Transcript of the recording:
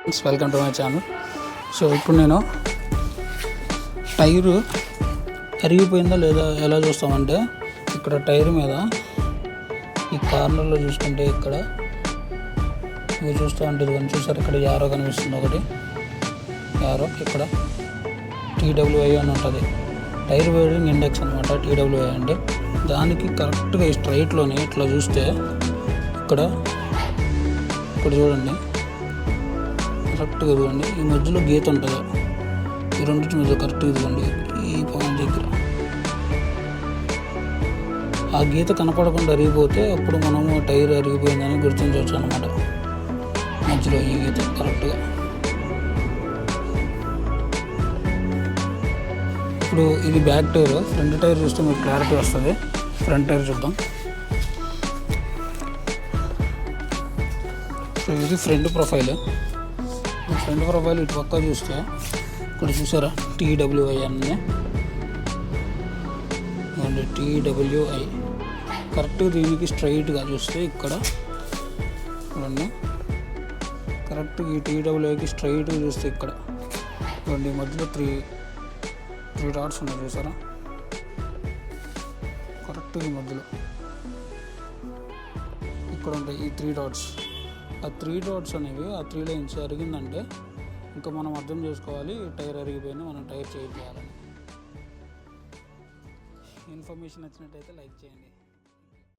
Welcome to my channel. So ఇప్పుడు నేను tyre అరిగిపోయిందా లేదా ఎలా చూస్తామంటే, ఇక్కడ టైర్ మీద ఈ కార్నర్లో చూసుకుంటే ఇక్కడ ఇవి చూస్తూ ఉంటుంది కొంచెం చూసారు. ఇక్కడ యారో కనిపిస్తుంది, ఒకటి యారో, ఇక్కడ TWI అని ఉంటుంది, టైర్ వేరింగ్ ఇండెక్స్ అనమాట. TWI అంటే దానికి కరెక్ట్గా ఈ స్ట్రైట్లోనే ఇట్లా చూస్తే ఇక్కడ చూడండి, కరెక్ట్గా ఇదిగోండి ఈ మధ్యలో గీత ఉంటుంది, ఈ రెండింటి మధ్య కరెక్ట్గా ఇదిగోండి ఈ పాయింట్ దగ్గర ఆ గీత కనపడకుండా అరిగిపోతే అప్పుడు మనము టైర్ అరిగిపోయిందని గుర్తించవచ్చు అనమాట. మధ్యలో ఈ గీత కరెక్ట్గా. ఇప్పుడు ఇది బ్యాక్ టైర్, ఫ్రంట్ టైర్ చూస్తే మీకు క్లారిటీ వస్తుంది. ఫ్రంట్ టైర్ చూద్దాం. సో ఇది ఫ్రంట్ ప్రొఫైల్. ఫ్రంట్ ప్రొఫైల్ ఇటు పక్క చూస్తే ఇక్కడ చూసారా TWI అని, TWI కరెక్ట్. దీనికి స్ట్రైట్గా చూస్తే ఇక్కడ చూడండి, కరెక్ట్ ఈ TWIకి స్ట్రైట్గా చూస్తే ఇక్కడ చూడండి మధ్యలో త్రీ డాట్స్ ఉన్నాయి చూసారా, కరెక్ట్ ఈ మధ్యలో ఇక్కడ ఉంటాయి ఈ 3 డాట్స్. ఆ 3 డాట్స్ అనేవి, ఆ 3 లైన్స్ అరిగిందంటే ఇంకా మనం అర్థం చేసుకోవాలి టైర్ అరిగిపోయినా మనం టైర్ చేంజ్ చేయాలని. ఇన్ఫర్మేషన్ నచ్చినట్టయితే లైక్ చేయండి.